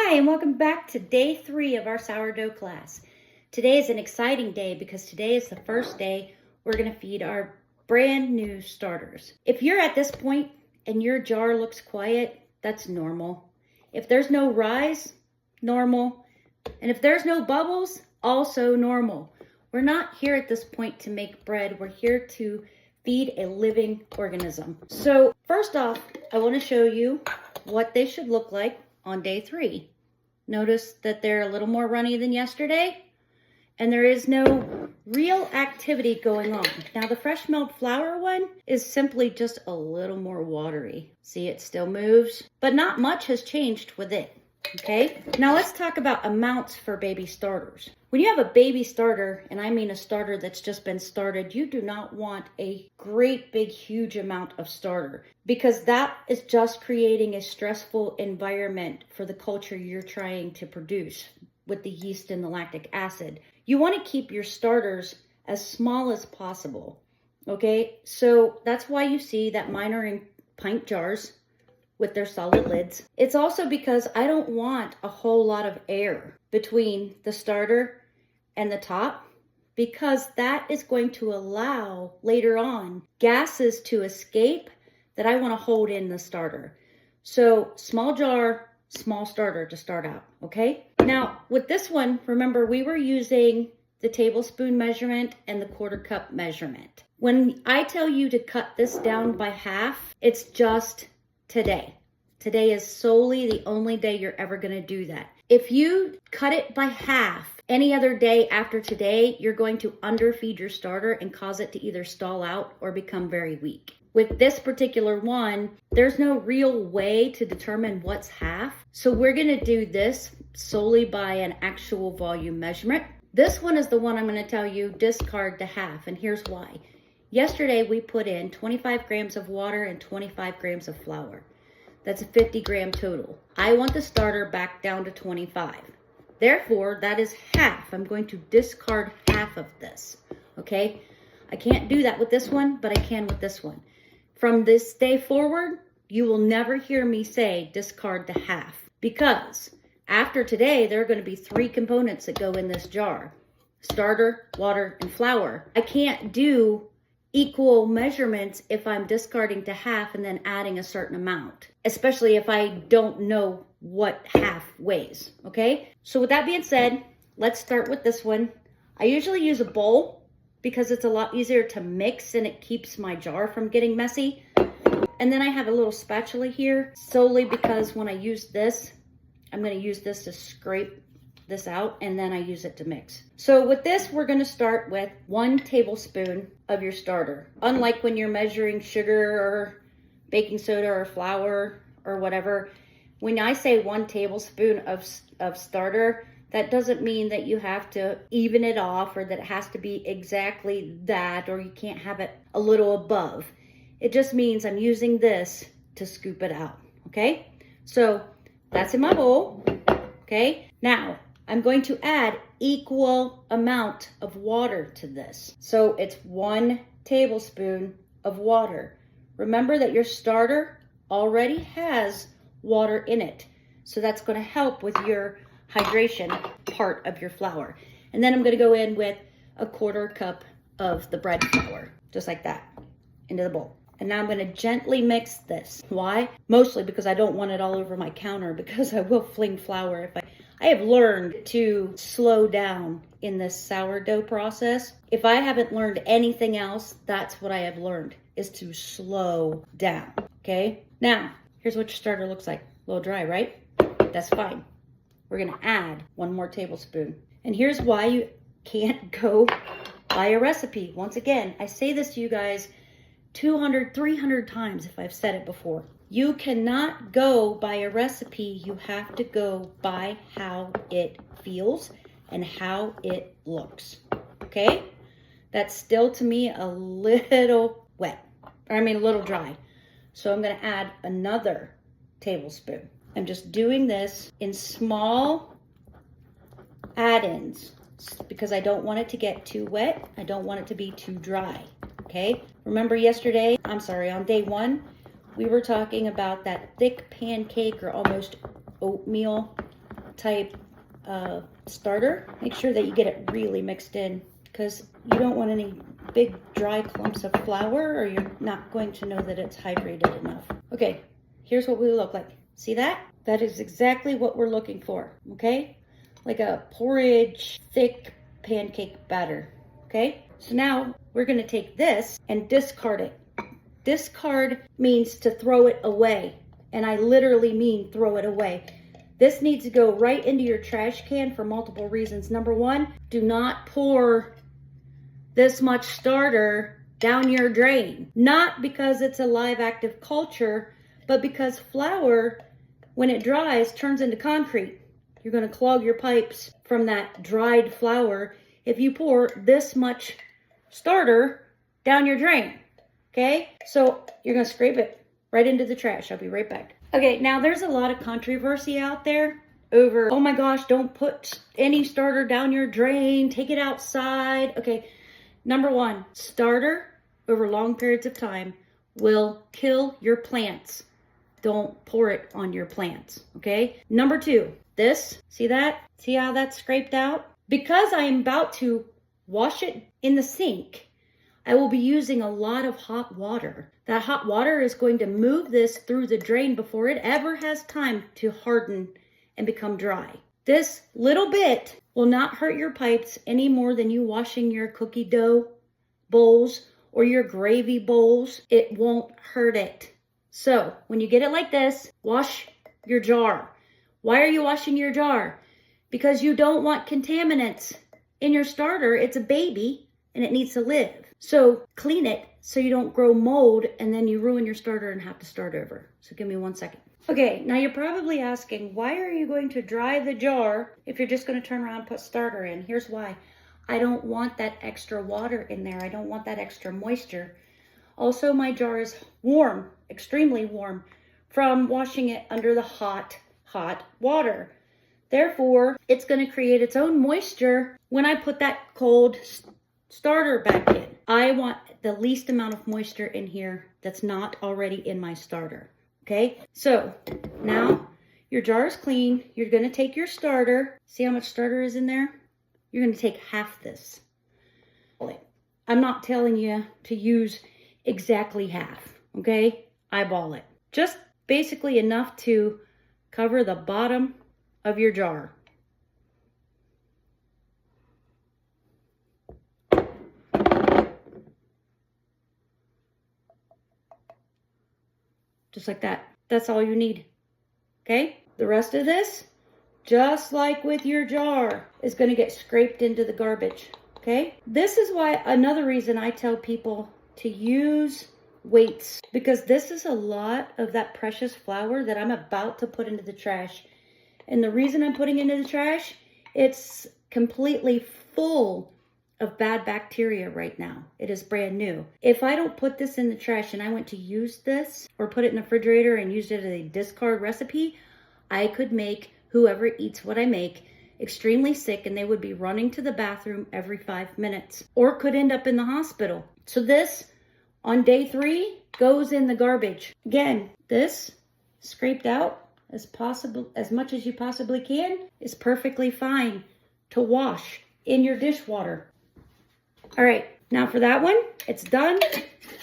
Hi, and welcome back to day 3 of our sourdough class. Today is an exciting day because today is the first day we're going to feed our brand new starters. If you're at this point and your jar looks quiet, that's normal. If there's no rise, normal. And if there's no bubbles, also normal. We're not here at this point to make bread. We're here to feed a living organism. So first off, I want to show you what they should look like on day 3. Notice that they're a little more runny than yesterday, and there is no real activity going on. Now the fresh milled flour one is simply just a little more watery. See, it still moves, but not much has changed with it. Okay, now let's talk about amounts for baby starters. When you have a baby starter, and I mean a starter that's just been started, you do not want a great big huge amount of starter, because that is just creating a stressful environment for the culture you're trying to produce with the yeast and the lactic acid. You want to keep your starters as small as possible. Okay, so that's why you see that mine are in pint jars with their solid lids. It's also because I don't want a whole lot of air between the starter and the top, because that is going to allow later on gases to escape that I want to hold in the starter. So small jar, small starter to start out, okay? Now with this one, remember we were using the tablespoon measurement and the quarter cup measurement. When I tell you to cut this down by half, it's just today. Today is solely the only day you're ever going to do that. If you cut it by half any other day after today, you're going to underfeed your starter and cause it to either stall out or become very weak. With this particular one, there's no real way to determine what's half. So we're going to do this solely by an actual volume measurement. This one is the one I'm going to tell you discard to half, and here's why. Yesterday we put in 25 grams of water and 25 grams of flour. That's a 50 gram total. I want the starter back down to 25. Therefore, that is half. I'm going to discard half of this, okay? I can't do that with this one, but I can with this one. From this day forward, you will never hear me say discard the half, because after today, there are going to be 3 components that go in this jar: starter, water, and flour. I can't do equal measurements if I'm discarding to half and then adding a certain amount, especially if I don't know what half weighs, okay? So with that being said, let's start with this one. I usually use a bowl because it's a lot easier to mix and it keeps my jar from getting messy. And then I have a little spatula here solely because when I use this, I'm going to use this to scrape this out, and then I use it to mix. So with this, we're going to start with 1 tablespoon of your starter. Unlike when you're measuring sugar or baking soda or flour or whatever, when I say 1 tablespoon of starter, that doesn't mean that you have to even it off or that it has to be exactly that, or you can't have it a little above. It just means I'm using this to scoop it out, okay? So that's in my bowl, okay? Now, I'm going to add equal amount of water to this. So it's 1 tablespoon of water. Remember that your starter already has water in it. So that's going to help with your hydration part of your flour. And then I'm going to go in with a quarter cup of the bread flour, just like that, into the bowl. And now I'm going to gently mix this. Why? Mostly because I don't want it all over my counter, because I will fling flour if I have learned to slow down in this sourdough process. If I haven't learned anything else, that's what I have learned, is to slow down, okay? Now, here's what your starter looks like. A little dry, right? That's fine. We're gonna add 1 more tablespoon. And here's why you can't go by a recipe. Once again, I say this to you guys 200, 300 times if I've said it before. You cannot go by a recipe. You have to go by how it feels and how it looks, okay? That's still to me a little wet, or I mean a little dry. So I'm gonna add another tablespoon. I'm just doing this in small add-ins because I don't want it to get too wet. I don't want it to be too dry, okay? Remember on day 1, we were talking about that thick pancake or almost oatmeal type of starter, make sure that you get it really mixed in, because you don't want any big dry clumps of flour, or you're not going to know that it's hydrated enough. Okay, here's what we look like. See that? That is exactly what we're looking for, okay? Like a porridge, thick pancake batter, okay? So now we're gonna take this and discard it. Discard means to throw it away, and I literally mean throw it away. This needs to go right into your trash can for multiple reasons. Number one, do not pour this much starter down your drain. Not because it's a live active culture, but because flour, when it dries, turns into concrete. You're gonna clog your pipes from that dried flour if you pour this much starter down your drain, okay? So you're gonna scrape it right into the trash. I'll be right back. Okay, now there's a lot of controversy out there over, oh my gosh, don't put any starter down your drain, take it outside. Okay, number one, starter over long periods of time will kill your plants. Don't pour it on your plants, okay? Number two, this, see that? See how that's scraped out? Because I am about to wash it in the sink, I will be using a lot of hot water. That hot water is going to move this through the drain before it ever has time to harden and become dry. This little bit will not hurt your pipes any more than you washing your cookie dough bowls or your gravy bowls. It won't hurt it. So when you get it like this, wash your jar. Why are you washing your jar? Because you don't want contaminants in your starter. It's a baby and it needs to live. So clean it so you don't grow mold and then you ruin your starter and have to start over. So give me 1 second. Okay, now you're probably asking, why are you going to dry the jar if you're just going to turn around and put starter in? Here's why. I don't want that extra water in there. I don't want that extra moisture. Also, my jar is warm, extremely warm, from washing it under the hot water. Therefore, it's going to create its own moisture when I put that cold starter back in. I want the least amount of moisture in here that's not already in my starter. Okay, so now your jar is clean. You're going to take your starter. See how much starter is in there? You're going to take half this. I'm not telling you to use exactly half, okay? Eyeball it. Just basically enough to cover the bottom of your jar. Just like that. That's all you need, okay? The rest of this, just like with your jar, is going to get scraped into the garbage, okay? This is why, another reason I tell people to use weights, because this is a lot of that precious flour that I'm about to put into the trash. And the reason I'm putting it into the trash, it's completely full of bad bacteria right now. It is brand new. If I don't put this in the trash and I went to use this or put it in the refrigerator and used it as a discard recipe, I could make whoever eats what I make extremely sick and they would be running to the bathroom every 5 minutes or could end up in the hospital. So this, on day 3, goes in the garbage. Again, this scraped out as much as you possibly can is perfectly fine to wash in your dishwater. All right, now for that one, it's done.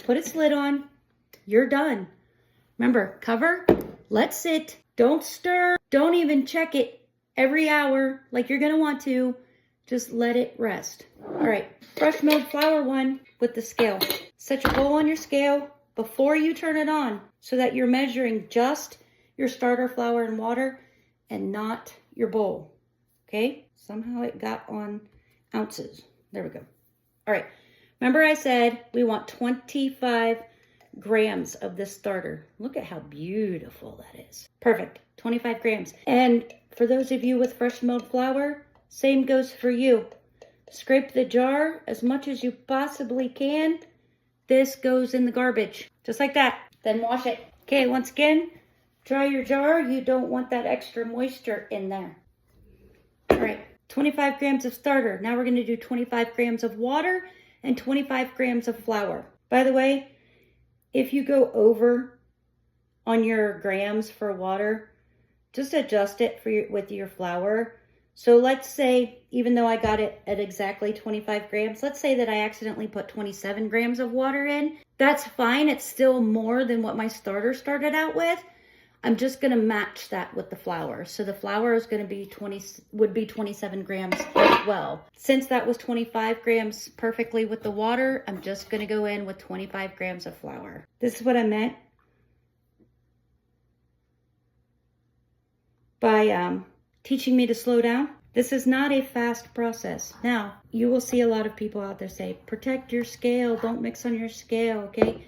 Put its lid on. You're done. Remember, cover, let sit, don't stir, don't even check it every hour like you're gonna want to. Just let it rest. All right, fresh milled flour one with the scale. Set your bowl on your scale before you turn it on so that you're measuring just your starter flour and water and not your bowl, okay? Somehow it got on ounces. There we go. All right, remember I said we want 25 grams of this starter. Look at how beautiful that is. Perfect, 25 grams. And for those of you with fresh milled flour, same goes for you. Scrape the jar as much as you possibly can. This goes in the garbage, just like that. Then wash it. Okay, once again, dry your jar. You don't want that extra moisture in there. All right, 25 grams of starter. Now we're going to do 25 grams of water and 25 grams of flour. By the way, if you go over on your grams for water, just adjust it with your flour. So let's say, even though I got it at exactly 25 grams, let's say that I accidentally put 27 grams of water in. That's fine. It's still more than what my starter started out with. I'm just going to match that with the flour. So the flour is going to be 27 grams as well. Since that was 25 grams perfectly with the water, I'm just going to go in with 25 grams of flour. This is what I meant by teaching me to slow down. This is not a fast process. Now, you will see a lot of people out there say, protect your scale, don't mix on your scale, okay?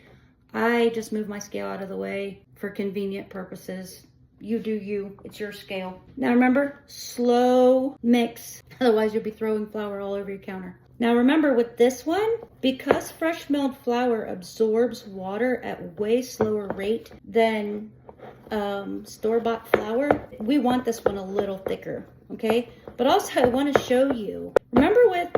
I just move my scale out of the way for convenient purposes. You do you, it's your scale. Now remember, slow mix, otherwise you'll be throwing flour all over your counter. Now remember with this one, because fresh milled flour absorbs water at way slower rate than store-bought flour, we want this one a little thicker, okay? But also I want to show you, remember with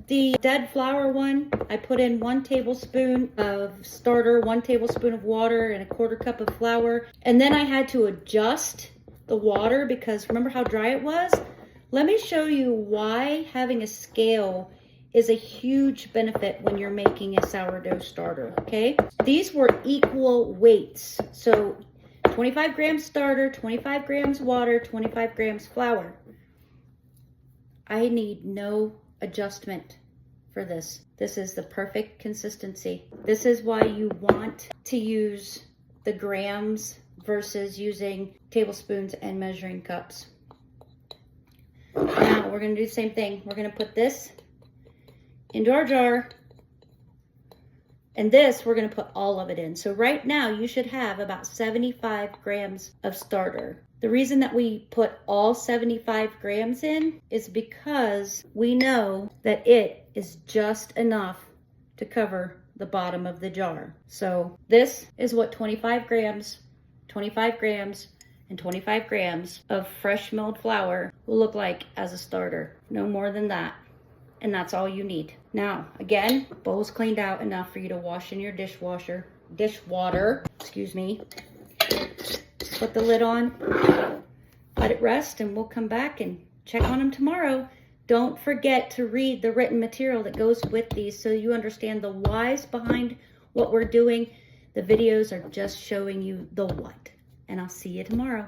the dead flour one, I put in 1 tablespoon of starter, 1 tablespoon of water, and a 1/4 cup of flour. And then I had to adjust the water because remember how dry it was? Let me show you why having a scale is a huge benefit when you're making a sourdough starter, okay? These were equal weights. So 25 grams starter, 25 grams water, 25 grams flour. I need no adjustment for this. This is the perfect consistency. This is why you want to use the grams versus using tablespoons and measuring cups. Now we're going to do the same thing. We're going to put this into our jar, and this we're going to put all of it in. So right now you should have about 75 grams of starter. The reason that we put all 75 grams in is because we know that it is just enough to cover the bottom of the jar. So this is what 25 grams, and 25 grams of fresh milled flour will look like as a starter. No more than that. And that's all you need. Now, again, bowl's cleaned out enough for you to wash in your dishwater, excuse me. Put the lid on, let it rest, and we'll come back and check on them tomorrow. Don't forget to read the written material that goes with these so you understand the whys behind what we're doing. The videos are just showing you the what. And I'll see you tomorrow.